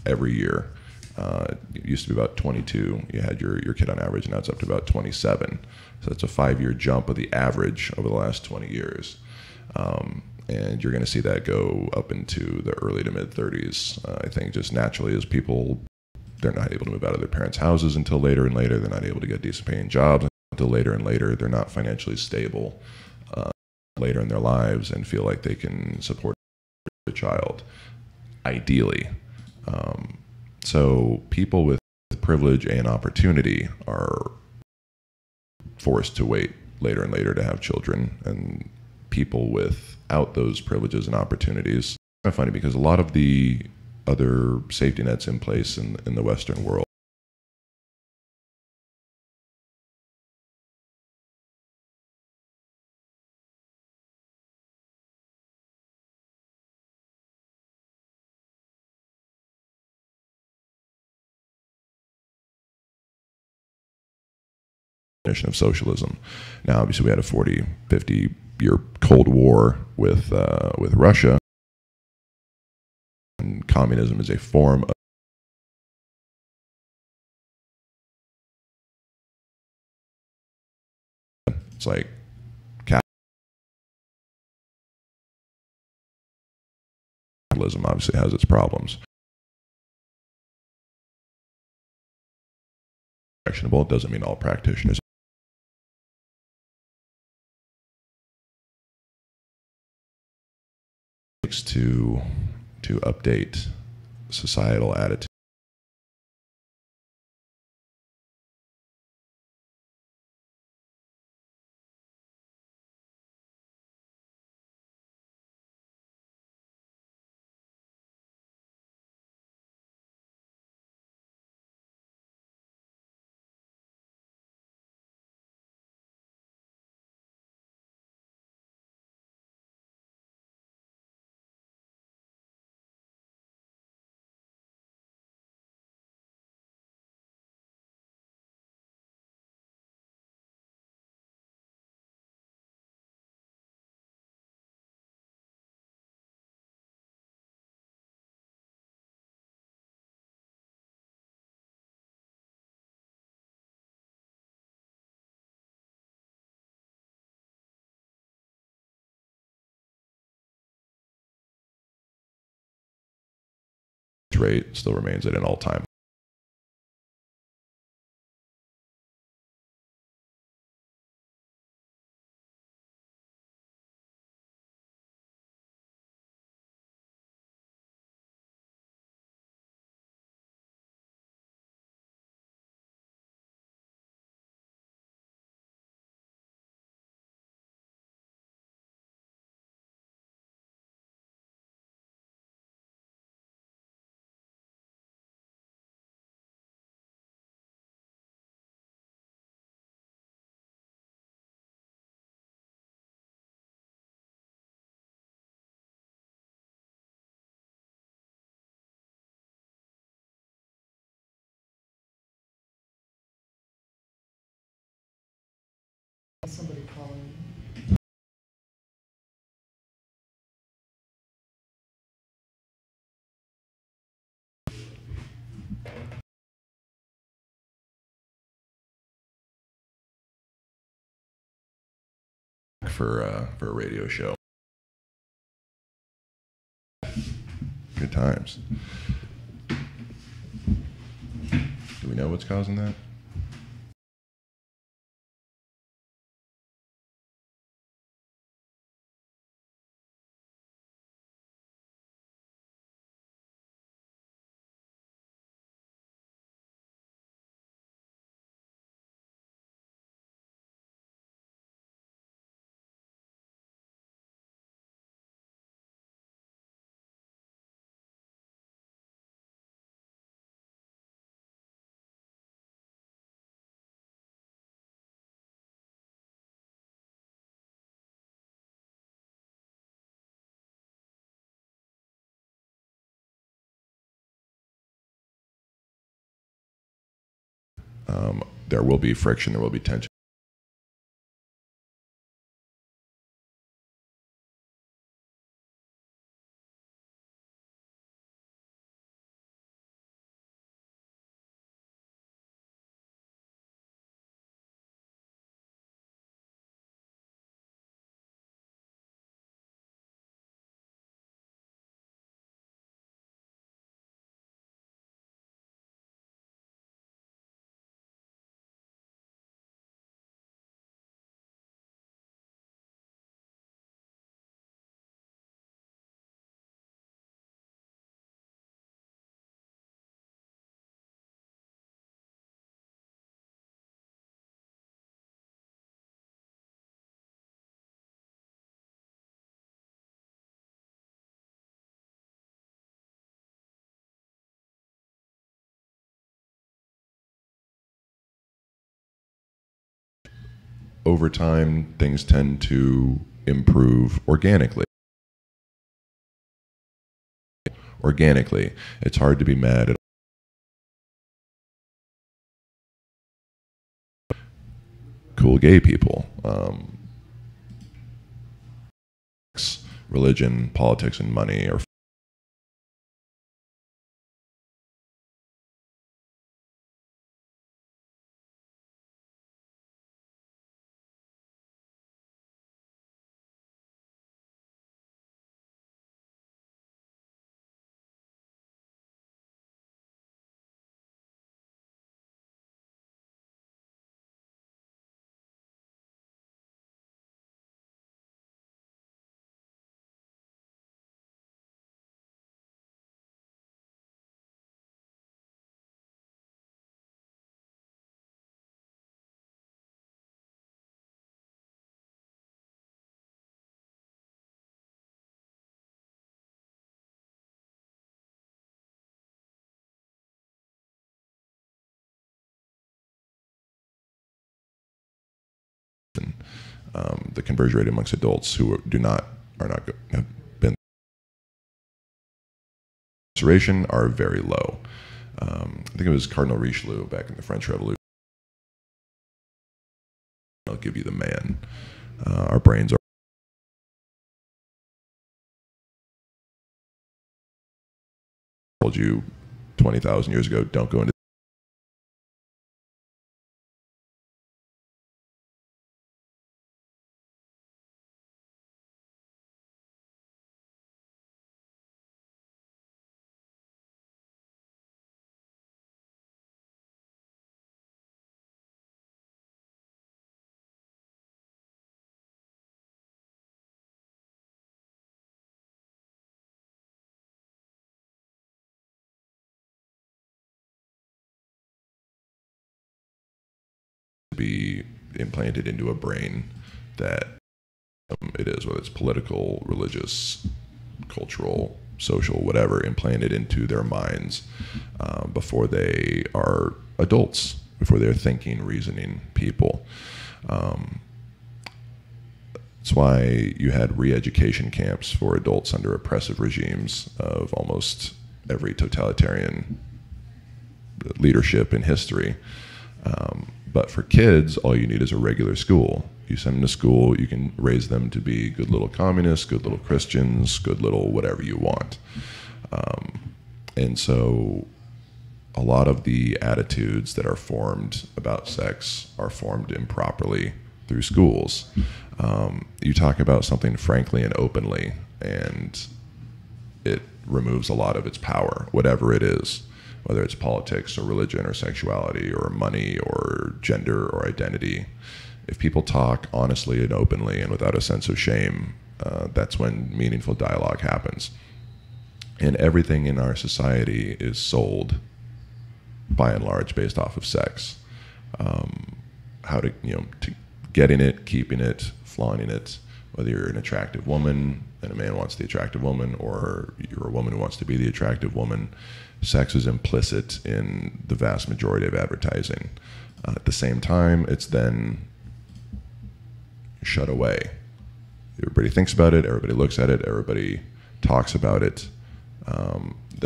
every year. It used to be about 22. You had your kid on average, and now it's up to about 27. So it's a 5-year jump of the average over the last 20 years. And you're going to see that go up into the early to mid 30s. I think just naturally as people, they're not able to move out of their parents' houses until later and later. They're not able to get decent paying jobs until later and later. They're not financially stable later in their lives and feel like they can support a child, ideally. So people with privilege and opportunity are forced to wait later and later to have children, and people without those privileges and opportunities. It's kind of funny because a lot of the other safety nets in place in the Western world, of socialism. Now, obviously, we had a 40, 50-year Cold War with Russia, and communism is a form of it's like capitalism obviously has its problems. Actionable, it doesn't mean all practitioners to update societal attitude. Rate still remains at an all-time. Somebody calling. For a radio show. Good times. Do we know what's causing that? There will be friction, there will be tension. over time, things tend to improve organically. It's hard to be mad at cool gay people. Religion, politics, and money are the conversion rate amongst adults who have been incarceration are very low. I think it was Cardinal Richelieu back in the French Revolution. I'll give you the man. Our brains are told you 20,000 years ago, don't go into be implanted into a brain that it is, whether it's political, religious, cultural, social, whatever, implanted into their minds before they are adults, before they're thinking, reasoning people. That's why you had re-education camps for adults under oppressive regimes of almost every totalitarian leadership in history. But for kids, all you need is a regular school. You send them to school, you can raise them to be good little communists, good little Christians, good little whatever you want. And so a lot of the attitudes that are formed about sex are formed improperly through schools. You talk about something frankly and openly, and it removes a lot of its power, whatever it is. Whether it's politics or religion or sexuality or money or gender or identity. If people talk honestly and openly and without a sense of shame, that's when meaningful dialogue happens. And everything in our society is sold, by and large, based off of sex. How to, to getting it, keeping it, flaunting it, whether you're an attractive woman and a man wants the attractive woman, or you're a woman who wants to be the attractive woman. Sex is implicit in the vast majority of advertising. At the same time, it's then shut away. Everybody thinks about it, everybody looks at it, everybody talks about it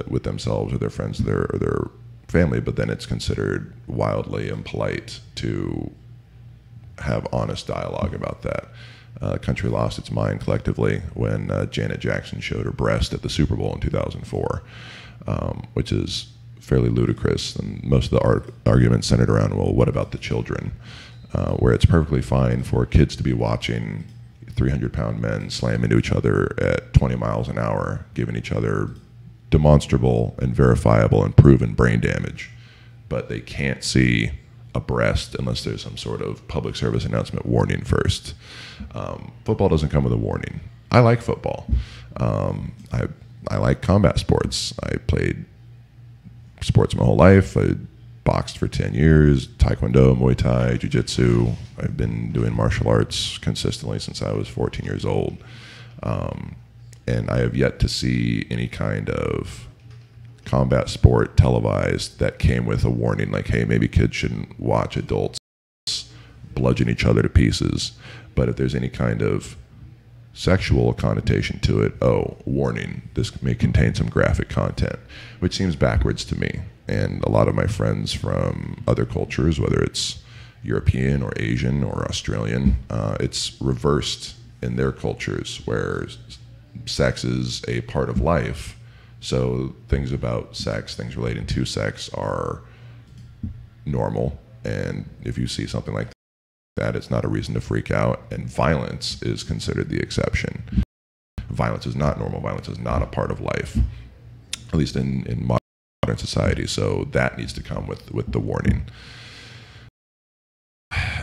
with themselves or their friends or their family, but then it's considered wildly impolite to have honest dialogue about that. Country lost its mind collectively when Janet Jackson showed her breast at the Super Bowl in 2004. Which is fairly ludicrous, and most of the arguments centered around, well, what about the children? Where it's perfectly fine for kids to be watching 300-pound men slam into each other at 20 miles an hour, giving each other demonstrable and verifiable and proven brain damage, but they can't see a breast unless there's some sort of public service announcement warning first. Football doesn't come with a warning. I like football. I like combat sports. I played sports my whole life. I boxed for 10 years, Taekwondo, Muay Thai, Jiu-Jitsu. I've been doing martial arts consistently since I was 14 years old. And I have yet to see any kind of combat sport televised that came with a warning like, hey, maybe kids shouldn't watch adults bludgeon each other to pieces. But if there's any kind of sexual connotation to it, oh, warning, this may contain some graphic content, which seems backwards to me. And a lot of my friends from other cultures, whether it's European or Asian or Australian, it's reversed in their cultures where sex is a part of life. So things about sex, things relating to sex are normal. And if you see something like that, it's not a reason to freak out. And violence is considered the exception. Violence is not normal. Violence is not a part of life, at least in modern society. So that needs to come with the warning.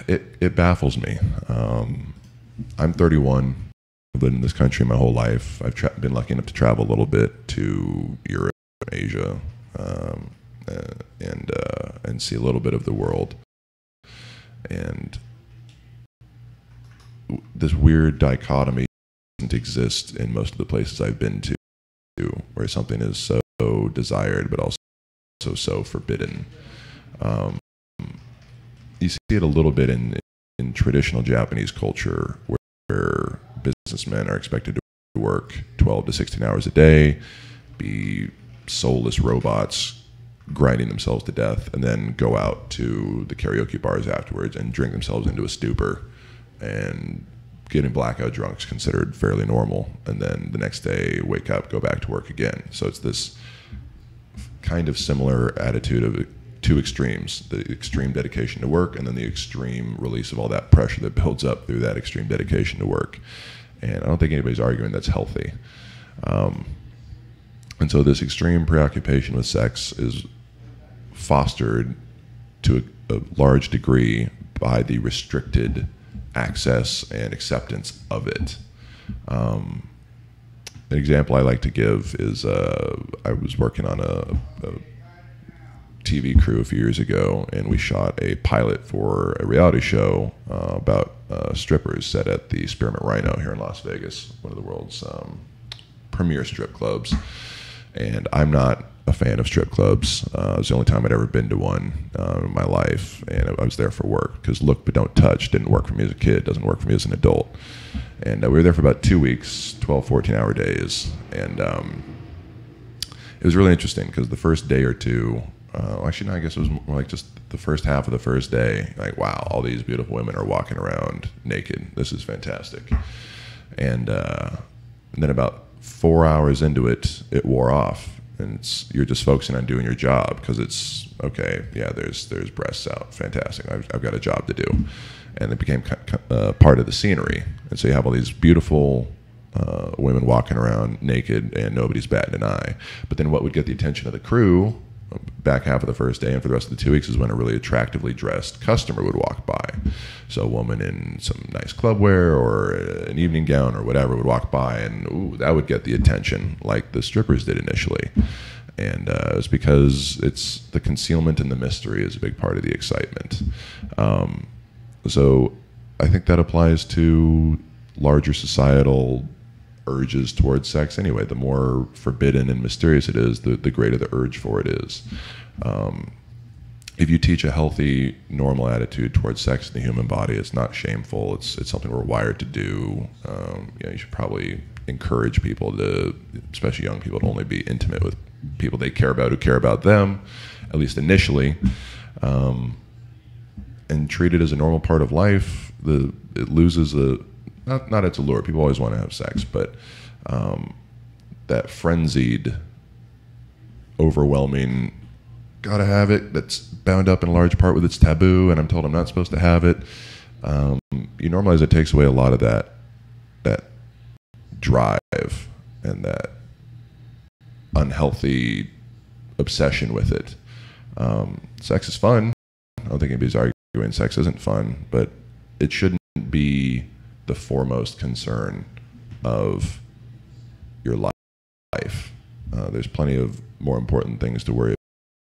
It baffles me. I'm 31. I've lived in this country my whole life. I've been lucky enough to travel a little bit to Europe, Asia, and see a little bit of the world. And this weird dichotomy doesn't exist in most of the places I've been to, where something is so desired but also so forbidden. You see it a little bit in traditional Japanese culture, where businessmen are expected to work 12 to 16 hours a day, be soulless robots grinding themselves to death, and then go out to the karaoke bars afterwards and drink themselves into a stupor. And getting blackout drunk is considered fairly normal. And then the next day, wake up, go back to work again. So it's this kind of similar attitude of two extremes: the extreme dedication to work, and then the extreme release of all that pressure that builds up through that extreme dedication to work. And I don't think anybody's arguing that's healthy. And so this extreme preoccupation with sex is fostered to a large degree by the restricted access and acceptance of it. An example I like to give is I was working on a TV crew a few years ago, and we shot a pilot for a reality show about strippers set at the Spearmint Rhino here in Las Vegas, one of the world's premier strip clubs. And I'm not a fan of strip clubs. It was the only time I'd ever been to one in my life, and I was there for work, because look but don't touch didn't work for me as a kid, doesn't work for me as an adult. And we were there for about 2 weeks, 12, 14-hour days. And it was really interesting, because the first day or two, actually, no, I guess it was more like just the first half of the first day, like, wow, all these beautiful women are walking around naked. This is fantastic. And then about 4 hours into it, it wore off. And you're just focusing on doing your job, because it's, okay, yeah, there's breasts out. Fantastic. I've got a job to do. And it became part of the scenery. And so you have all these beautiful women walking around naked, and nobody's batting an eye. But then what would get the attention of the crew back half of the first day and for the rest of the 2 weeks is when a really attractively dressed customer would walk by. So a woman in some nice club wear or an evening gown or whatever would walk by, and ooh, that would get the attention like the strippers did initially. And it's because it's the concealment and the mystery is a big part of the excitement. So I think that applies to larger societal urges towards sex anyway. The more forbidden and mysterious it is, the greater the urge for it is. If you teach a healthy, normal attitude towards sex in the human body, it's not shameful. It's something we're wired to do. You should probably encourage people to, especially young people, to only be intimate with people they care about who care about them, at least initially, and treat it as a normal part of life. It loses not its allure. People always want to have sex, but that frenzied, overwhelming, gotta have it, that's bound up in large part with its taboo, and I'm told I'm not supposed to have it. You normalize it, takes away a lot of that drive and that unhealthy obsession with it. Sex is fun. I don't think anybody's arguing sex isn't fun, but it shouldn't be the foremost concern of your life. There's plenty of more important things to worry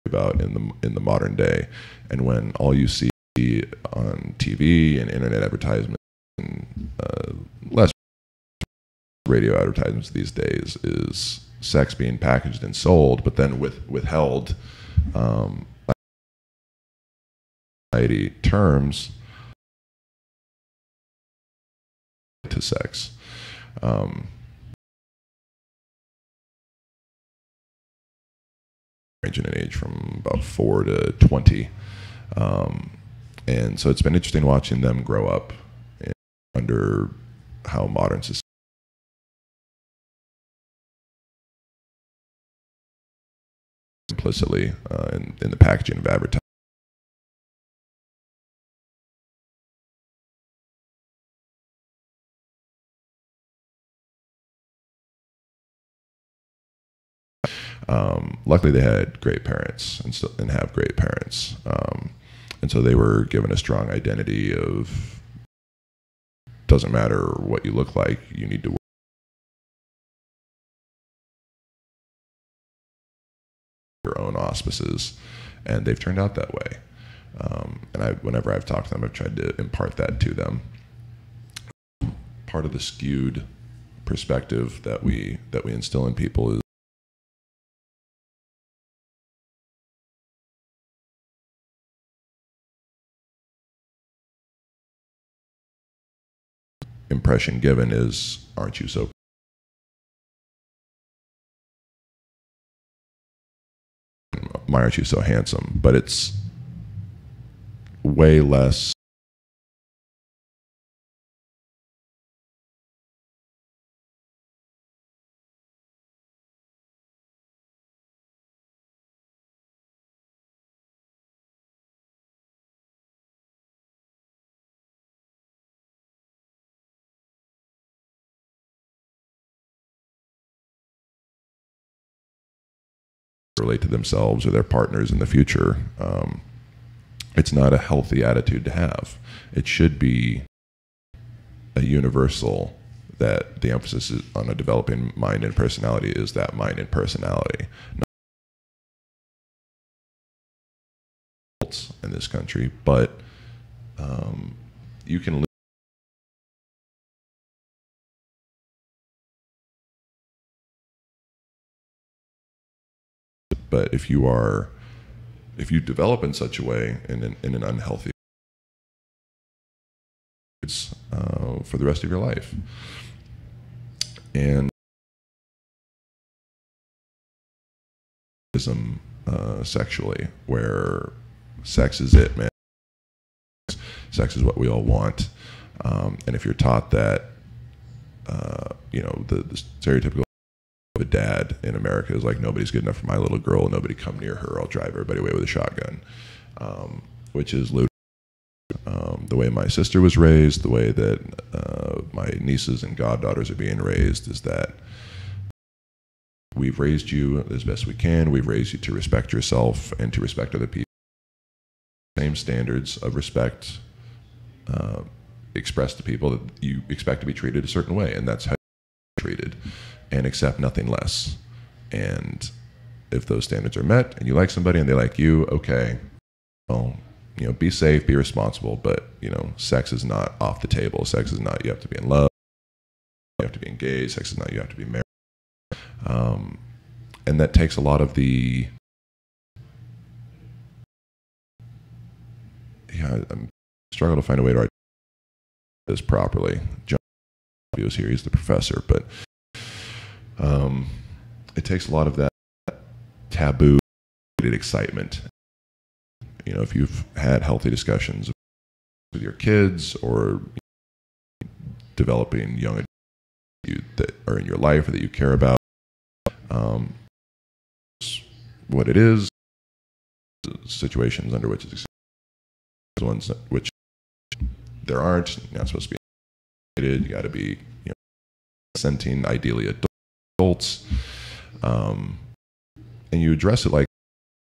about in the modern day, and when all you see on TV and internet advertisements and less radio advertisements these days is sex being packaged and sold, but then withheld by society terms, to sex. Range in an age from about 4 to 20. And so it's been interesting watching them grow up under how modern society implicitly in the packaging of advertising. Luckily, they had great parents and have great parents. And so they were given a strong identity of, doesn't matter what you look like, you need to work your own auspices. And they've turned out that way. And whenever I've talked to them, I've tried to impart that to them. Part of the skewed perspective that we instill in people is impression given is, aren't you so? Why aren't you so handsome? But it's way less relate to themselves or their partners in the future. It's not a healthy attitude to have. It should be a universal, that the emphasis is on a developing mind and personality is that mind and personality. Not in this country, but you can live. But if you develop in such a way in an unhealthy, it's for the rest of your life. And sexually, where sex is it, man. Sex is what we all want. And if you're taught that, the stereotypical of a dad in America is like, nobody's good enough for my little girl, nobody come near her, I'll drive everybody away with a shotgun, which is ludicrous. The way my sister was raised, the way that my nieces and goddaughters are being raised, is that we've raised you as best we can. We've raised you to respect yourself and to respect other people. Same standards of respect expressed to people that you expect to be treated a certain way, and that's how you're treated, and accept nothing less. And if those standards are met and you like somebody and they like you, okay, well, be safe, be responsible, but sex is not off the table. Sex is not you have to be in love, you have to be engaged. Sex is not you have to be married. And that takes a lot of the I'm struggling to find a way to articulate this properly. John was here, he's the professor, but it takes a lot of that taboo excitement. If you've had healthy discussions with your kids or developing young adults that are in your life or that you care about, what it is, situations under which it's ones which there aren't. You're not supposed to be. You got to be consenting, ideally adults, and you address it like,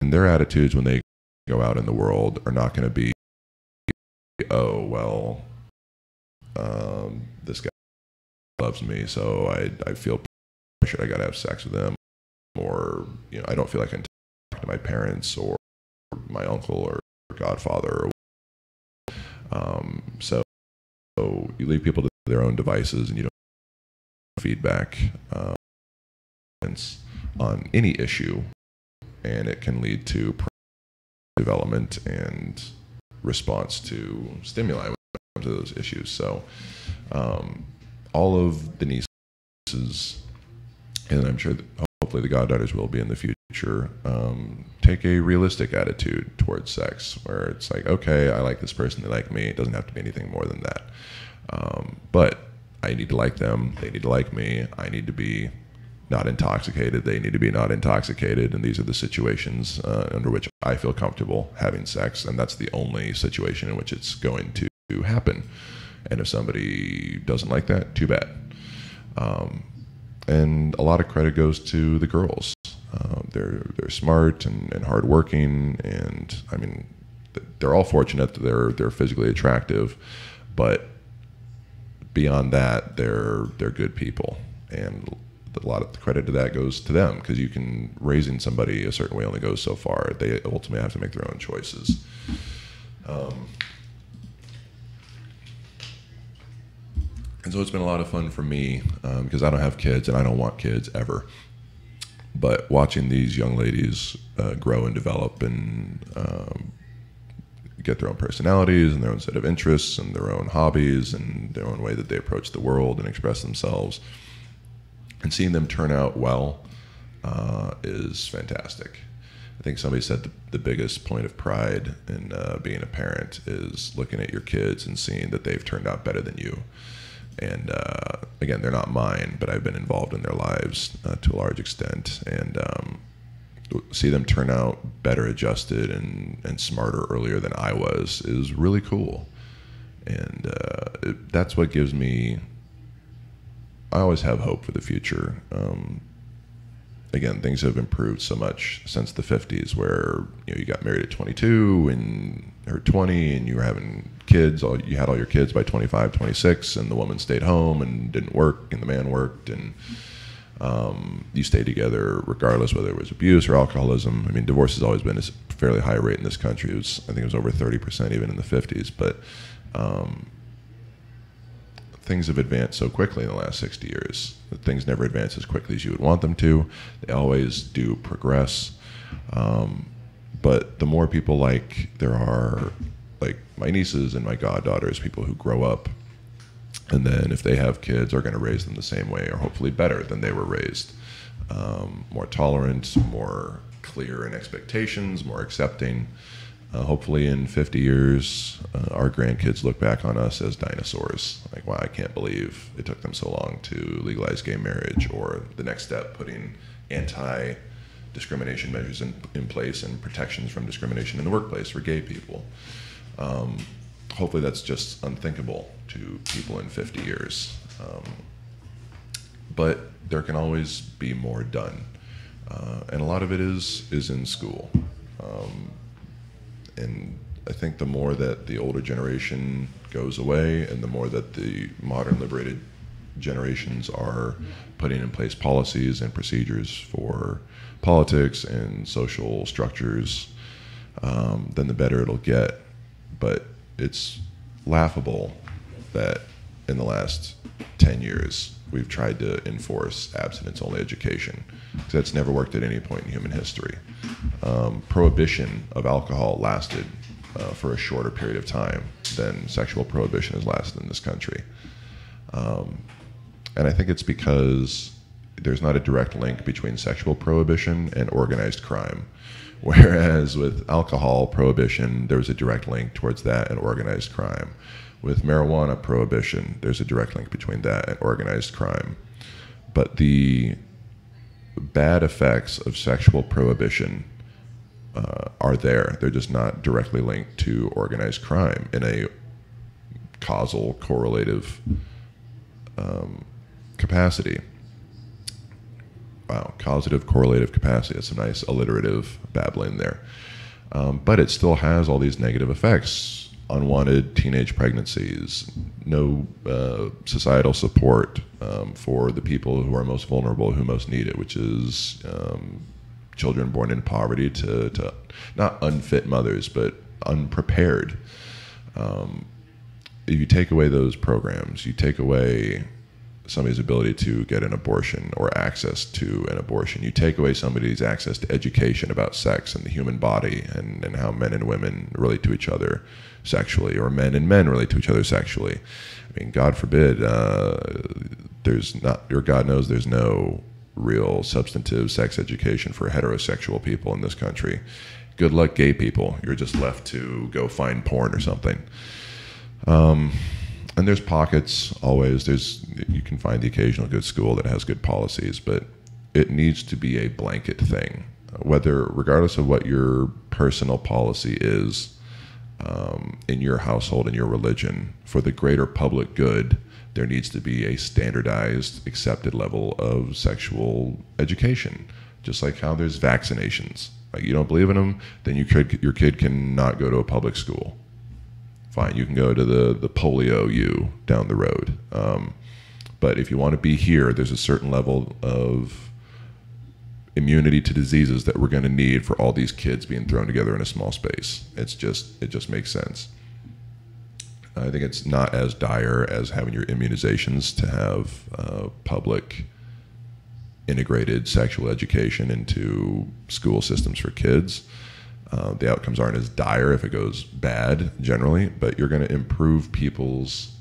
and their attitudes when they go out in the world are not going to be, oh well, this guy loves me, so I feel pressured, I got to have sex with him, or I don't feel like I can talk to my parents or my uncle or godfather. So you leave people to their own devices, and you don't feedback on any issue, and it can lead to development and response to stimuli when it comes to those issues. So all of the nieces, and I'm sure that hopefully the goddaughters will be in the future, take a realistic attitude towards sex, where it's like, okay, I like this person, they like me. It doesn't have to be anything more than that. But I need to like them. They need to like me. I need to be not intoxicated. They need to be not intoxicated. And these are the situations under which I feel comfortable having sex. And that's the only situation in which it's going to happen. And if somebody doesn't like that, too bad. And a lot of credit goes to the girls. They're smart and hardworking, and I mean, they're all fortunate that they're physically attractive, but beyond that, they're good people, and a lot of the credit to that goes to them, because raising somebody a certain way only goes so far. They ultimately have to make their own choices. And so it's been a lot of fun for me, because I don't have kids and I don't want kids ever. But watching these young ladies grow and develop and get their own personalities and their own set of interests and their own hobbies and their own way that they approach the world and express themselves, and seeing them turn out well is fantastic. I think somebody said the biggest point of pride in being a parent is looking at your kids and seeing that they've turned out better than you. And again, they're not mine, but I've been involved in their lives to a large extent, and see them turn out better adjusted and smarter earlier than I was is really cool. And that's what gives me, I always have hope for the future. Again, things have improved so much since the 50s, where you got married at 22 and or 20, and you were having kids. You had all your kids by 25, 26, and the woman stayed home and didn't work, and the man worked, and you stayed together regardless whether it was abuse or alcoholism. I mean, divorce has always been a fairly high rate in this country. I think it was over 30% even in the 50s, but things have advanced so quickly in the last 60 years. Things never advance as quickly as you would want them to. They always do progress. But the more people like there are, like my nieces and my goddaughters, people who grow up, and then if they have kids, are going to raise them the same way, or hopefully better than they were raised. More tolerant, more clear in expectations, more accepting. Hopefully in 50 years, our grandkids look back on us as dinosaurs. Like, wow, I can't believe it took them so long to legalize gay marriage, or the next step, putting anti-discrimination measures in place and protections from discrimination in the workplace for gay people. Hopefully that's just unthinkable to people in 50 years. But there can always be more done. And a lot of it is in school. And I think the more that the older generation goes away, and the more that the modern liberated generations are putting in place policies and procedures for politics and social structures, then the better it'll get. But it's laughable that in the last 10 years we've tried to enforce abstinence-only education, because that's never worked at any point in human history. Prohibition of alcohol lasted for a shorter period of time than sexual prohibition has lasted in this country. And I think it's because there's not a direct link between sexual prohibition and organized crime. Whereas with alcohol prohibition, there's a direct link towards that and organized crime. With marijuana prohibition, there's a direct link between that and organized crime. But the bad effects of sexual prohibition are there. They're just not directly linked to organized crime in a causal, correlative capacity. Wow, causative, correlative capacity. That's a nice alliterative babbling there. But it still has all these negative effects. Unwanted teenage pregnancies, no societal support for the people who are most vulnerable, who most need it, which is children born in poverty to not unfit mothers, but unprepared. If you take away those programs, you take away somebody's ability to get an abortion or access to an abortion. You take away somebody's access to education about sex and the human body and how men and women relate to each other sexually, or men and men relate to each other sexually. I mean, God forbid, there's not, or God knows there's no real substantive sex education for heterosexual people in this country. Good luck, gay people. You're just left to go find porn or something. And there's pockets always. You can find the occasional good school that has good policies, but it needs to be a blanket thing. Regardless of what your personal policy is in your household, in your religion, for the greater public good, there needs to be a standardized, accepted level of sexual education. Just like how there's vaccinations. Like, you don't believe in them, then your kid cannot go to a public school. Fine, you can go to the polio U down the road. But if you want to be here, there's a certain level of immunity to diseases that we're going to need for all these kids being thrown together in a small space. It just makes sense. I think it's not as dire as having your immunizations to have public integrated sexual education into school systems for kids. The outcomes aren't as dire if it goes bad generally, but you're going to improve people's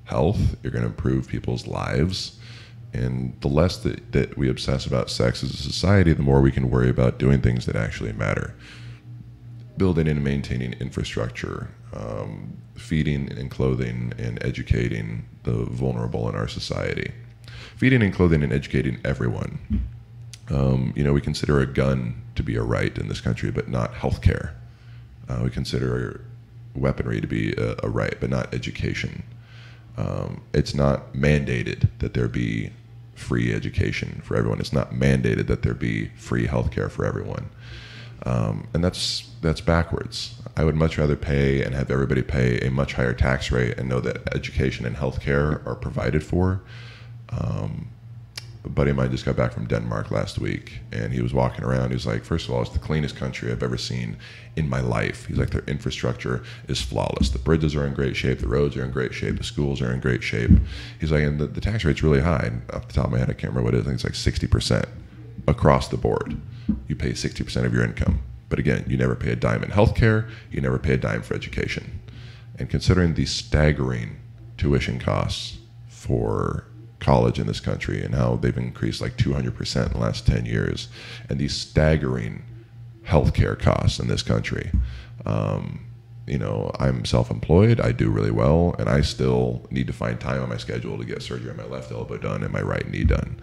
health, you're going to improve people's lives, and the less that we obsess about sex as a society, the more we can worry about doing things that actually matter. Building and maintaining infrastructure, feeding and clothing and educating the vulnerable in our society. Feeding and clothing and educating everyone. We consider a gun to be a right in this country, but not health care. We consider weaponry to be a right, but not education. It's not mandated that there be free education for everyone. It's not mandated that there be free health care for everyone. And that's backwards. I would much rather pay and have everybody pay a much higher tax rate and know that education and health care are provided for. A buddy of mine just got back from Denmark last week, and he was walking around. He was like, first of all, it's the cleanest country I've ever seen in my life. He's like, their infrastructure is flawless. The bridges are in great shape. The roads are in great shape. The schools are in great shape. He's like, and the tax rate's really high. And off the top of my head, I can't remember what it is. I think it's like 60% across the board. You pay 60% of your income. But again, you never pay a dime in healthcare. You never pay a dime for education. And considering the staggering tuition costs for college in this country and how they've increased like 200% in the last 10 years, and these staggering healthcare costs in this country. I'm self-employed, I do really well, and I still need to find time on my schedule to get surgery on my left elbow done and my right knee done.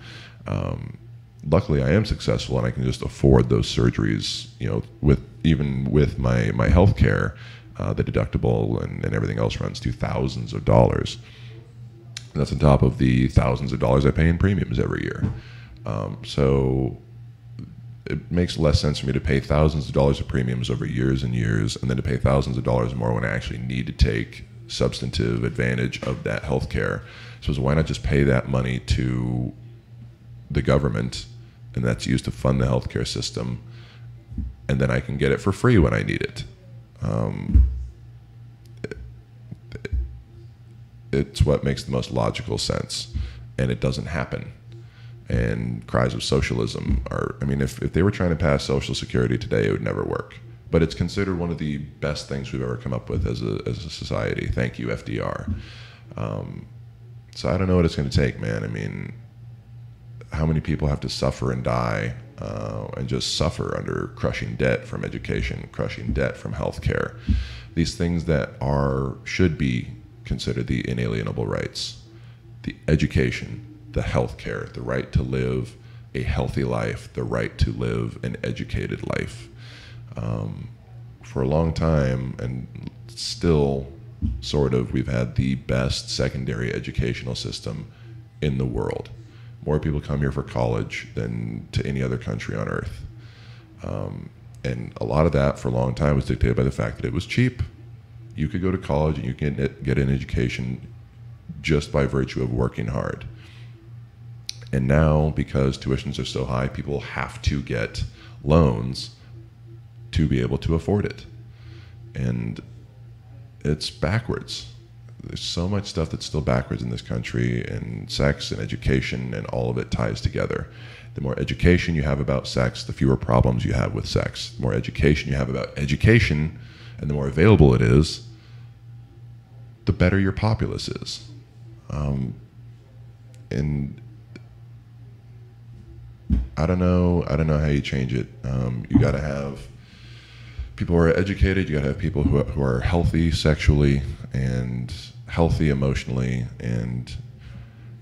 Luckily, I am successful and I can just afford those surgeries, with my health care. The deductible and everything else runs to thousands of dollars. That's on top of the thousands of dollars I pay in premiums every year. So it makes less sense for me to pay thousands of dollars of premiums over years and years, and then to pay thousands of dollars more when I actually need to take substantive advantage of that health care. So why not just pay that money to the government, and that's used to fund the healthcare system, and then I can get it for free when I need it. It's what makes the most logical sense, and it doesn't happen. And cries of socialism if they were trying to pass Social Security today, it would never work. But it's considered one of the best things we've ever come up with as a society. Thank you, FDR. So I don't know what it's going to take, man. How many people have to suffer and die and just suffer under crushing debt from education, crushing debt from healthcare, these things that should be considered the inalienable rights, the education, the healthcare, the right to live a healthy life, the right to live an educated life. For a long time, and still sort of, we've had the best secondary educational system in the world. More people come here for college than to any other country on earth. And a lot of that for a long time was dictated by the fact that it was cheap. You could go to college and you can get an education just by virtue of working hard. And now, because tuitions are so high, people have to get loans to be able to afford it. And it's backwards. there's so much stuff that's still backwards in this country, and sex and education and all of it ties together. The more education you have about sex, the fewer problems you have with sex. The more education you have about education and the more available it is, the better your populace is. And I don't know how you change it. You got to have people who are educated. You got to have people who are healthy sexually and healthy emotionally and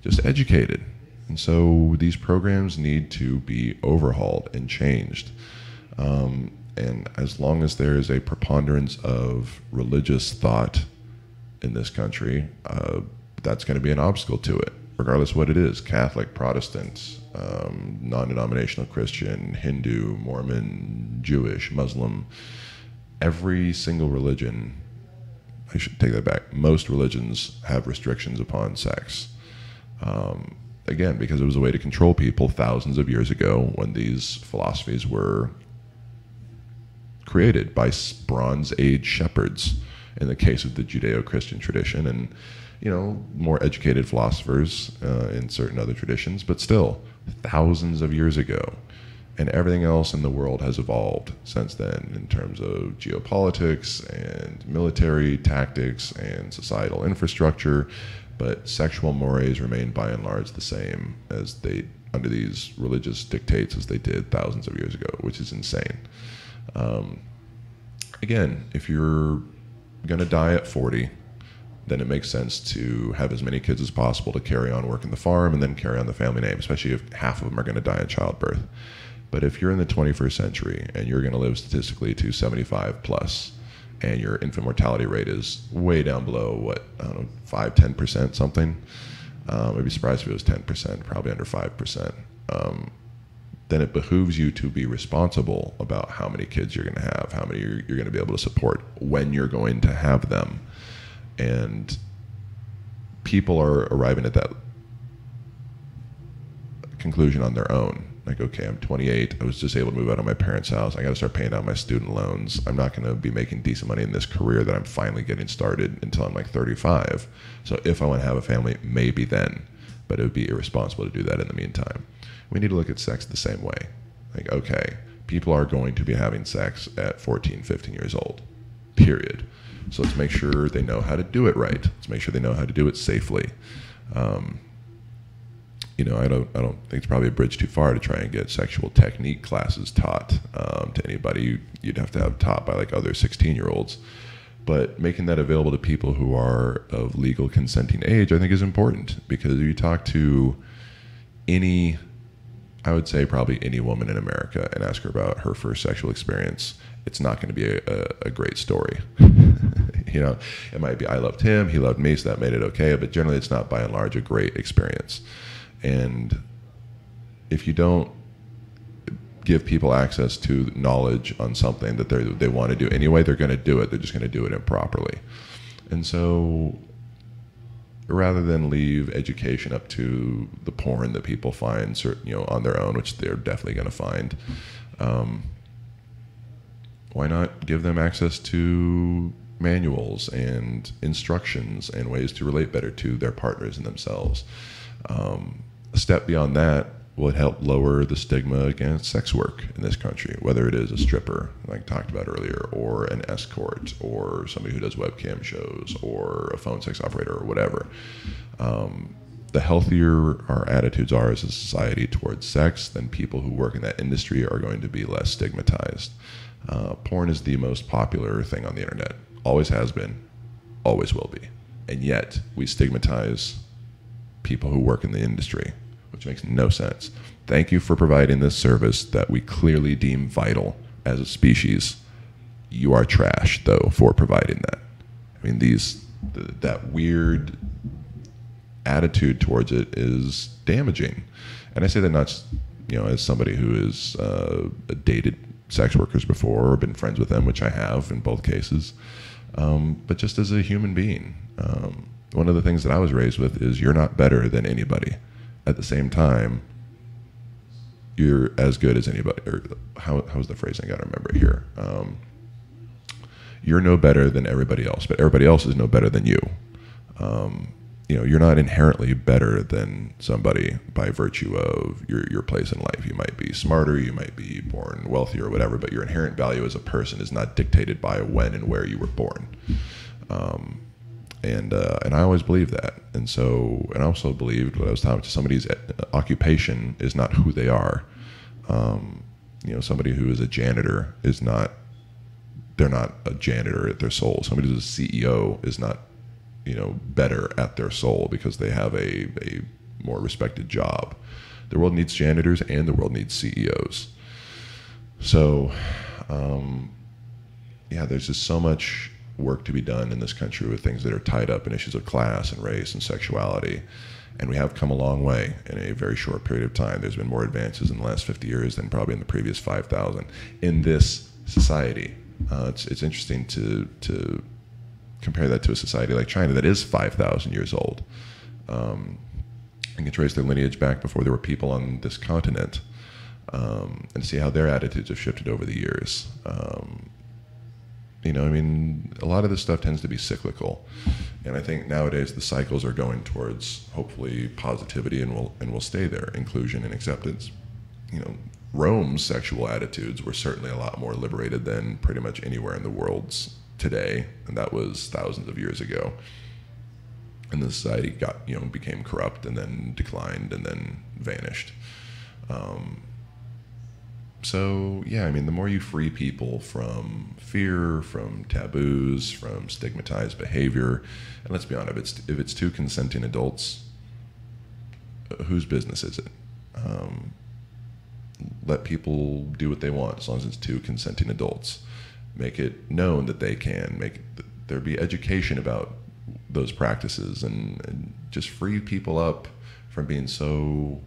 just educated. And so these programs need to be overhauled and changed. And as long as there is a preponderance of religious thought in this country, that's going to be an obstacle to it, regardless of what it is: Catholic, Protestant, non-denominational Christian, Hindu, Mormon, Jewish, Muslim. Every single religion, I should take that back, most religions have restrictions upon sex. Again, because it was a way to control people thousands of years ago when these philosophies were created by Bronze Age shepherds in the case of the Judeo-Christian tradition, and more educated philosophers in certain other traditions, but still thousands of years ago. And everything else in the world has evolved since then in terms of geopolitics and military tactics and societal infrastructure, but sexual mores remain by and large the same as they under these religious dictates as they did thousands of years ago, which is insane. Again, if you're going to die at 40, then it makes sense to have as many kids as possible to carry on working the farm and then carry on the family name, especially if half of them are going to die in childbirth. But if you're in the 21st century and you're going to live statistically to 75 plus, and your infant mortality rate is way down below, 5-10%, something. I'd be surprised if it was 10%, probably under 5%. Then it behooves you to be responsible about how many kids you're going to have, how many you're going to be able to support, when you're going to have them. And people are arriving at that conclusion on their own. Like, okay, I'm 28. I was just able to move out of my parents' house. I got to start paying down my student loans. I'm not going to be making decent money in this career that I'm finally getting started until I'm like 35. So if I want to have a family, maybe then. But it would be irresponsible to do that in the meantime. We need to look at sex the same way. Like, okay, people are going to be having sex at 14, 15 years old, period. So let's make sure they know how to do it right. Let's make sure they know how to do it safely. I don't think it's probably a bridge too far to try and get sexual technique classes taught to anybody. You'd have to have taught by like other 16-year-olds. But making that available to people who are of legal consenting age, I think, is important, because if you talk to I would say probably any woman in America and ask her about her first sexual experience, it's not going to be a great story. It might be, I loved him, he loved me, so that made it okay, but generally it's not by and large a great experience. And if you don't give people access to knowledge on something that they want to do anyway, they're going to do it. They're just going to do it improperly. And so rather than leave education up to the porn that people find on their own, which they're definitely going to find, why not give them access to manuals and instructions and ways to relate better to their partners and themselves? A step beyond that would help lower the stigma against sex work in this country, whether it is a stripper, like I talked about earlier, or an escort, or somebody who does webcam shows, or a phone sex operator, or whatever. The healthier our attitudes are as a society towards sex, then people who work in that industry are going to be less stigmatized. Porn is the most popular thing on the internet. Always has been, always will be. And yet, we stigmatize people who work in the industry, which makes no sense. Thank you for providing this service that we clearly deem vital as a species. You are trash, though, for providing that. I mean, that weird attitude towards it is damaging. And I say that not, as somebody who has dated sex workers before or been friends with them, which I have in both cases, but just as a human being. One of the things that I was raised with is you're not better than anybody. At the same time, you're as good as anybody. Or how's the phrase? I got to remember it here. You're no better than everybody else, but everybody else is no better than you. You know, you're not inherently better than somebody by virtue of your place in life. You might be smarter, you might be born wealthier or whatever, but your inherent value as a person is not dictated by when and where you were born. And I always believed that. And so, and I also believed what I was talking to, somebody's occupation is not who they are. You know, somebody who is a janitor is not, they're not a janitor at their soul. Somebody who's a CEO is not, you know, better at their soul because they have a more respected job. The world needs janitors and the world needs CEOs. So, yeah, there's just so much work to be done in this country with things that are tied up in issues of class and race and sexuality. And we have come a long way in a very short period of time. There's been more advances in the last 50 years than probably in the previous 5,000 in this society. It's interesting to compare that to a society like China that is 5,000 years old. And can trace their lineage back before there were people on this continent, and see how their attitudes have shifted over the years. You know, I mean, a lot of this stuff tends to be cyclical, and I think nowadays the cycles are going towards hopefully positivity and will stay there, inclusion and acceptance. You know, Rome's sexual attitudes were certainly a lot more liberated than pretty much anywhere in the world's today, and that was thousands of years ago. And the society got, you know, became corrupt and then declined and then vanished. So yeah, I mean, the more you free people from fear, from taboos, from stigmatized behavior, and let's be honest, if it's two consenting adults, whose business is it? Let people do what they want as long as it's two consenting adults. Make it known that they can. Make there be education about those practices, and just free people up from being so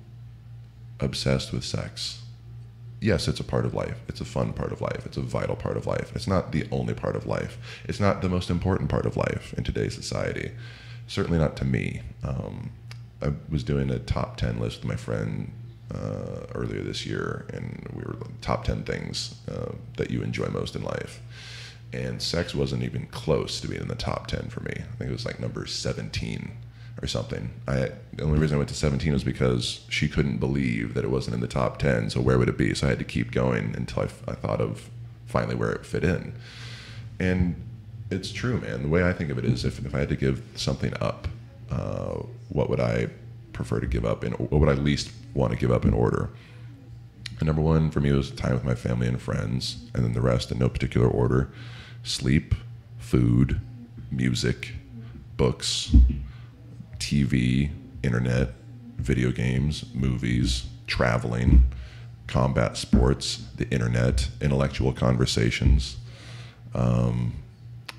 obsessed with sex. Yes, it's a part of life. It's a fun part of life. It's a vital part of life. It's not the only part of life. It's not the most important part of life in today's society. Certainly not to me. I was doing a top 10 list with my friend earlier this year, and we were top 10 things that you enjoy most in life. And sex wasn't even close to being in the top 10 for me. I think it was like number 17 or something. The only reason I went to 17 was because she couldn't believe that it wasn't in the top 10, so where would it be? So I had to keep going until I thought of finally where it fit in. And it's true, man. The way I think of it is if I had to give something up, what would I prefer to give up, and what would I least want to give up in order? And number one for me was time with my family and friends, and then the rest in no particular order: sleep, food, music, books, TV, internet, video games, movies, traveling, combat sports, the internet, intellectual conversations, and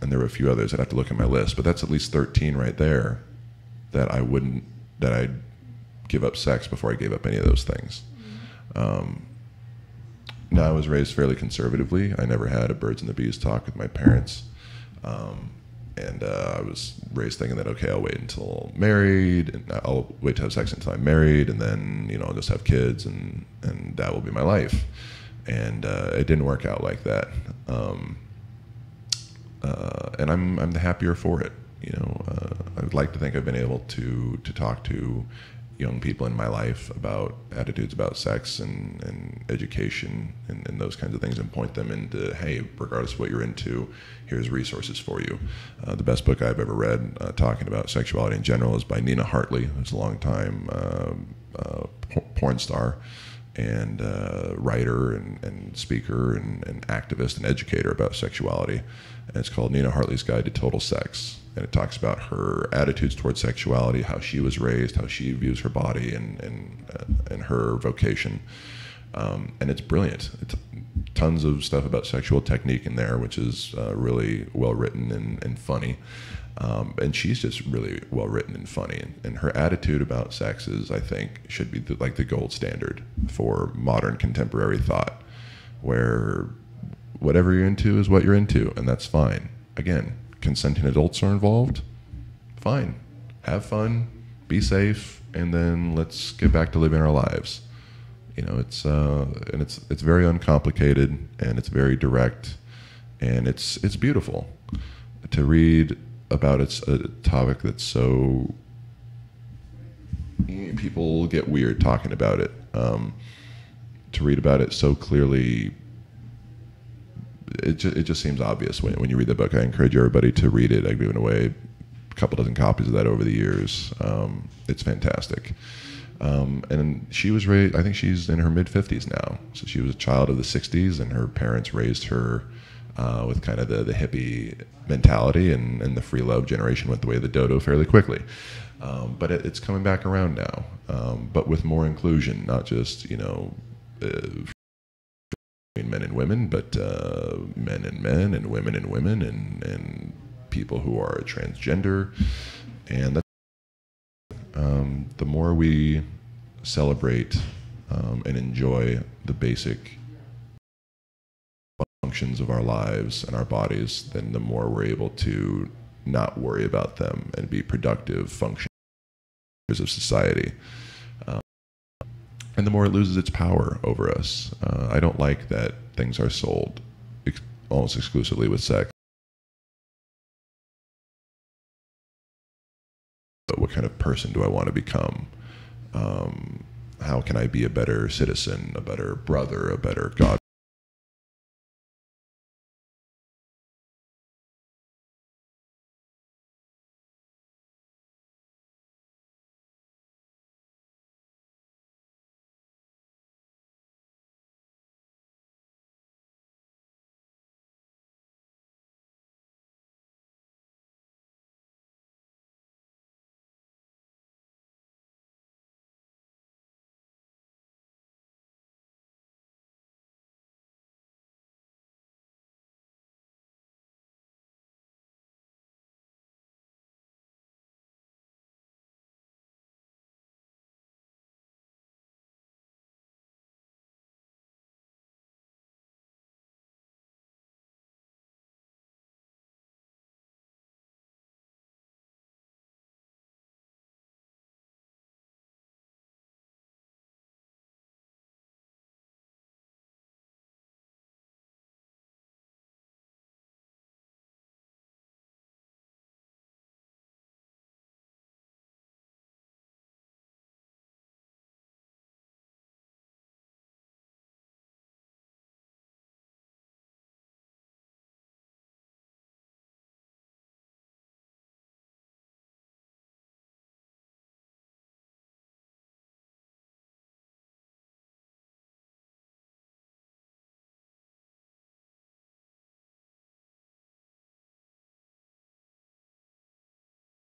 there were a few others. I'd have to look at my list, but that's at least 13 right there that I'd give up sex before I gave up any of those things. Now, I was raised fairly conservatively. I never had a birds and the bees talk with my parents. And I was raised thinking that, okay, I'll wait until married, and I'll wait to have sex until I'm married, and then, you know, I'll just have kids, and that will be my life. And it didn't work out like that. And I'm the happier for it. You know, I would like to think I've been able to talk to young people in my life about attitudes about sex and education and those kinds of things, and point them into, hey, regardless of what you're into, here's resources for you. The best book I've ever read talking about sexuality in general is by Nina Hartley, who's a long-time porn star and writer and speaker and activist and educator about sexuality. And it's called Nina Hartley's Guide to Total Sex. And it talks about her attitudes towards sexuality, how she was raised, how she views her body and her vocation. And it's brilliant. It's tons of stuff about sexual technique in there, which is really well written and funny. And she's just really well written and funny. And her attitude about sex is, I think, should be like the gold standard for modern contemporary thought, where whatever you're into is what you're into, and that's fine. Again, consenting adults are involved, fine. Have fun, be safe, and then let's get back to living our lives. You know, it's very uncomplicated, and it's very direct, and it's beautiful to read about it's a topic that's so, people get weird talking about it. To read about it so clearly, it just seems obvious when you read the book. I encourage everybody to read it. I've given away a couple dozen copies of that over the years. It's fantastic. And she was raised, I think she's in her mid-50s now. So she was a child of the 60s, and her parents raised her with kind of the hippie mentality, and the free love generation went the way of the dodo fairly quickly. But it's coming back around now, but with more inclusion, not just, men and women, but men and men, and women and women, and people who are transgender. And that's, the more we celebrate and enjoy the basic functions of our lives and our bodies, then the more we're able to not worry about them and be productive functioners of society. And the more it loses its power over us. I don't like that things are sold almost exclusively with sex. But what kind of person do I want to become? How can I be a better citizen, a better brother, a better God?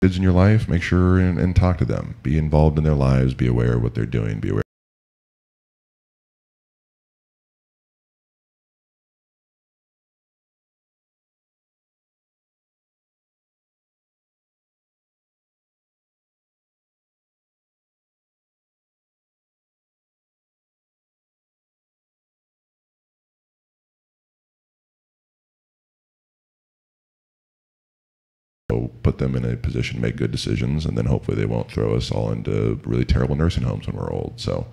Kids in your life, make sure and talk to them. Be involved in their lives. Be aware of what they're doing. Be aware. So put them in a position to make good decisions, and then hopefully they won't throw us all into really terrible nursing homes when we're old. So